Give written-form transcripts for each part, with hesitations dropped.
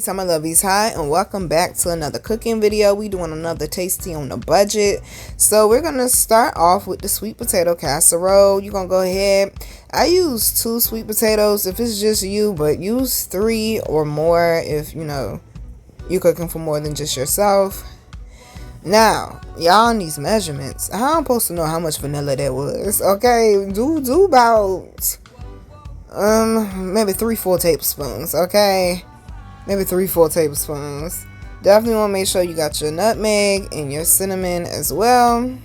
Anytime I love is hi, and welcome back to another cooking video. We doing another tasty on the budget. So we're gonna start off with the sweet potato casserole. You're gonna go ahead. I use 2 sweet potatoes if it's just you, but use 3 or more if you're cooking for more than just yourself. Now, y'all on these measurements, how I'm supposed to know how much vanilla that was? Okay, do about maybe 3-4 tablespoons. Okay, maybe 3-4 tablespoons. Definitely want to make sure you got your nutmeg and your cinnamon as well,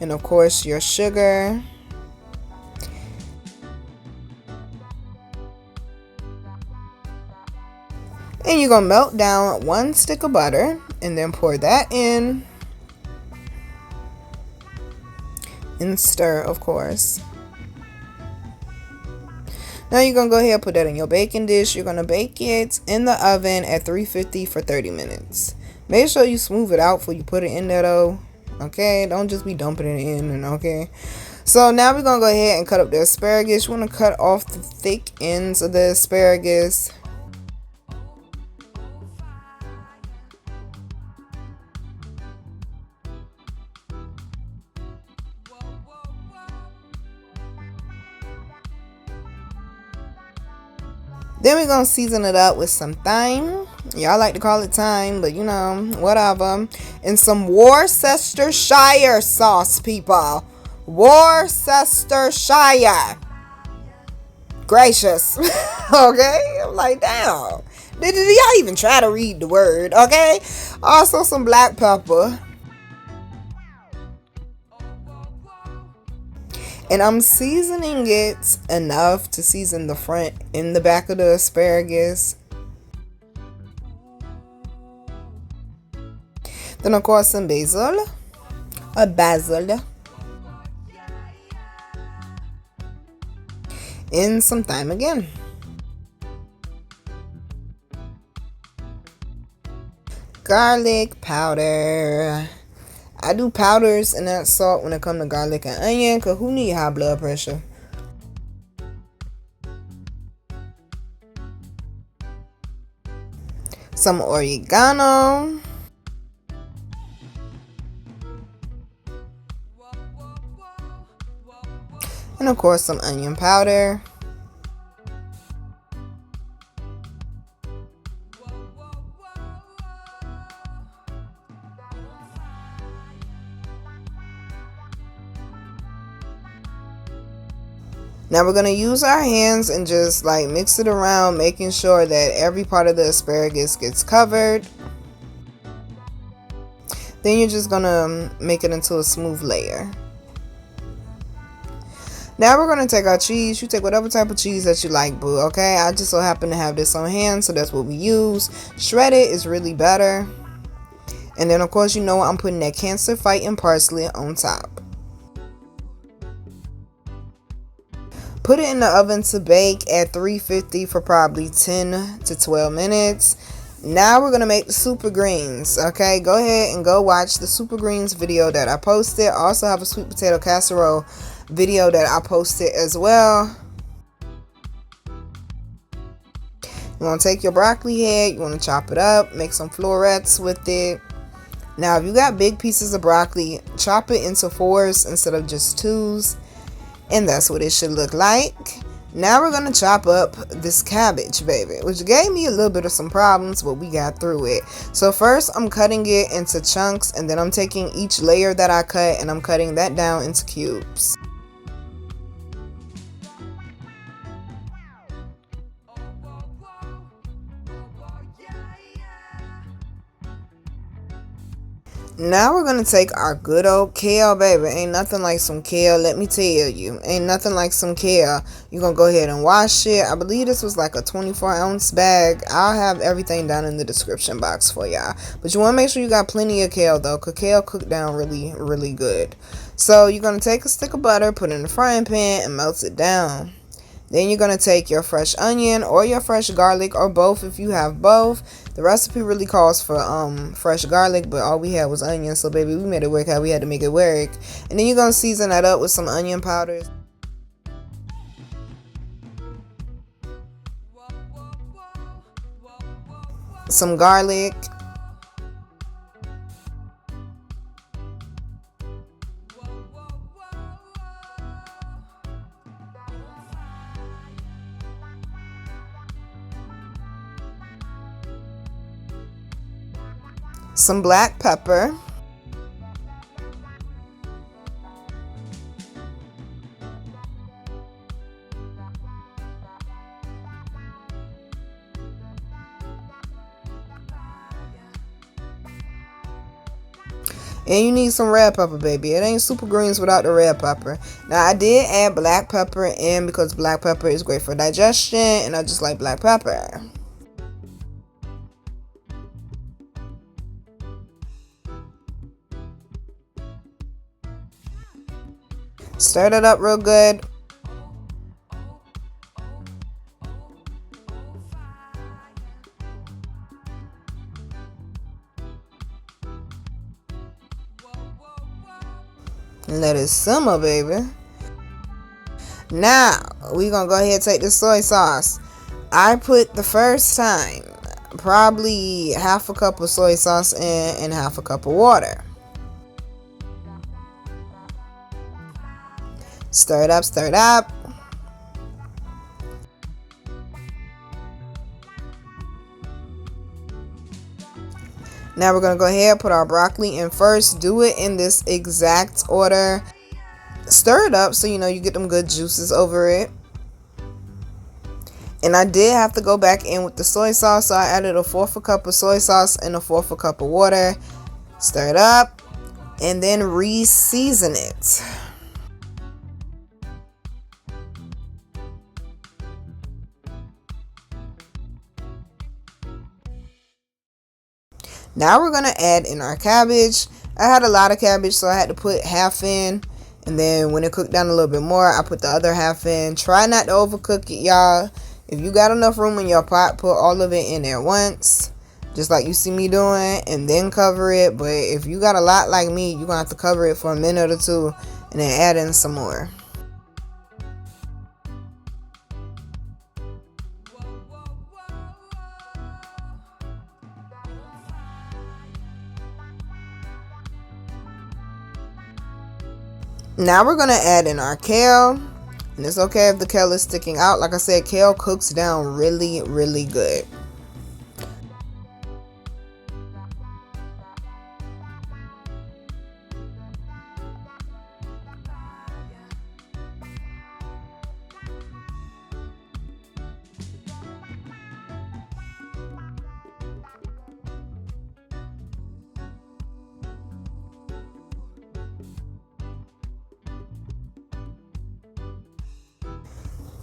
and of course your sugar. And you're gonna melt down 1 stick of butter and then pour that in and stir, of course. Now you're gonna go ahead and put that in your baking dish. You're gonna bake it in the oven at 350 for 30 minutes. Make sure you smooth it out before you put it in there though. Okay, don't just be dumping it in. And okay, so now we're gonna go ahead and cut up the asparagus. You want to cut off the thick ends of the asparagus. Then we're going to season it up with some thyme. Y'all like to call it thyme, but whatever. And some Worcestershire sauce, people. Worcestershire. Gracious. Okay? I'm like, damn. Did y'all even try to read the word? Okay? Also some black pepper. And I'm seasoning it enough to season the front and the back of the asparagus. Then of course some basil. And some thyme again. Garlic powder. I do powders and not salt when it comes to garlic and onion, because who need high blood pressure? Some oregano. And of course some onion powder. Now we're going to use our hands and just like mix it around, making sure that every part of the asparagus gets covered. Then you're just going to make it into a smooth layer. Now we're going to take our cheese. You take whatever type of cheese that you like, boo, okay? I just so happen to have this on hand, so that's what we use. Shredded is really better. And then of course, I'm putting that cancer fighting parsley on top. Put it in the oven to bake at 350 for probably 10 to 12 minutes. Now we're going to make the super greens. Okay, go ahead and go watch the super greens video that I posted. I also have a sweet potato casserole video that I posted as well. You want to take your broccoli head, you want to chop it up, make some florets with it. Now if you got big pieces of broccoli, chop it into 4s instead of just 2s. And that's what it should look like. Now we're going to chop up this cabbage, baby, which gave me a little bit of some problems, but we got through it. So first I'm cutting it into chunks, and then I'm taking each layer that I cut and I'm cutting that down into cubes. Now we're going to take our good old kale, baby. Ain't nothing like some kale, let me tell you. Ain't nothing like some kale. You're going to go ahead and wash it. I believe this was like a 24-ounce bag. I'll have everything down in the description box for y'all. But you want to make sure you got plenty of kale, though, because kale cook down really, really good. So you're going to take a stick of butter, put it in the frying pan, and melt it down. Then you're going to take your fresh onion or your fresh garlic, or both if you have both. The recipe really calls for fresh garlic, but all we had was onion. So baby, we made it work how we had to make it work. And then you're going to season that up with some onion powder. some garlic, some black pepper, and you need some red pepper, baby. It ain't super greens without the red pepper. Now, I did add black pepper in because black pepper is great for digestion, and I just like black pepper. Stir that up real good. And let it simmer, baby. Now, we're going to go ahead and take this soy sauce. I put the first time probably half a cup of soy sauce in and half a cup of water. Stir it up, stir it up. Now we're going to go ahead and put our broccoli in first. Do it in this exact order. Stir it up so you know you get them good juices over it. And I did have to go back in with the soy sauce, so I added 1/4 cup of soy sauce and 1/4 cup of water. Stir it up and then re-season it. Now we're going to add in our cabbage. I had a lot of cabbage, so I had to put half in. And then when it cooked down a little bit more, I put the other half in. Try not to overcook it, y'all. If you got enough room in your pot, put all of it in there once. Just like you see me doing. And then cover it. But if you got a lot like me, you're going to have to cover it for a minute or two. And then add in some more. Now we're going to add in our kale, and it's okay if the kale is sticking out. Like I said, kale cooks down really, really good.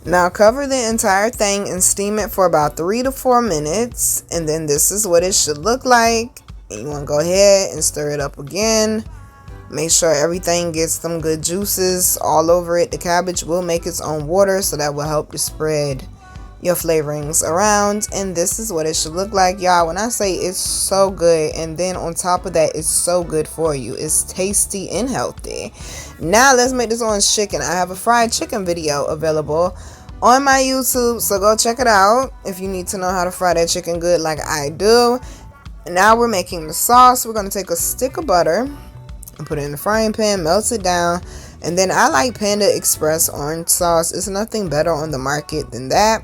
Now cover the entire thing and steam it for about 3 to 4 minutes. And then this is what it should look like. And you want to go ahead and stir it up again. Make sure everything gets some good juices all over it. The cabbage will make its own water, so that will help to spread your flavorings around. And this is what it should look like, y'all. When I say it's so good, and then on top of that, it's so good for you. It's tasty and healthy. Now let's make this orange chicken. I have a fried chicken video available on my YouTube, so go check it out if you need to know how to fry that chicken good like I do. Now we're making the sauce. We're going to take a stick of butter and put it in the frying pan, melt it down, and then I like Panda Express orange sauce. It's nothing better on the market than that.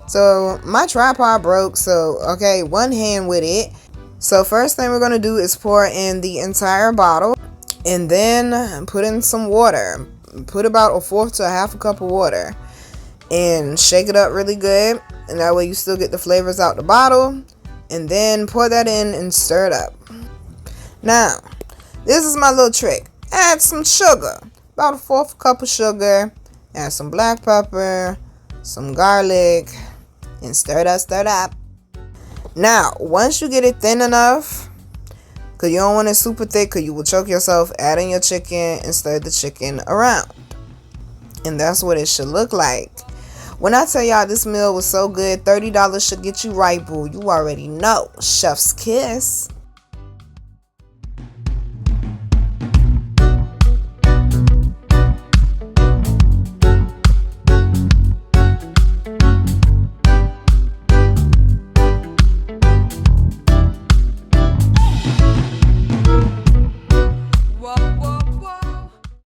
So my tripod broke, so okay, one hand with it. So first thing we're going to do is pour in the entire bottle and then put in some water. Put about 1/4 to 1/2 cup of water and shake it up really good, and that way you still get the flavors out the bottle. And then pour that in and stir it up. Now this is my little trick. Add some sugar, about 1/4 cup of sugar. Add some black pepper, some garlic, and stir it up, stir it up. Now once you get it thin enough, because you don't want it super thick because you will choke yourself, add in your chicken and stir the chicken around. And that's what it should look like. When I tell y'all this meal was so good, $30 should get you right, boo. You already know. Chef's kiss.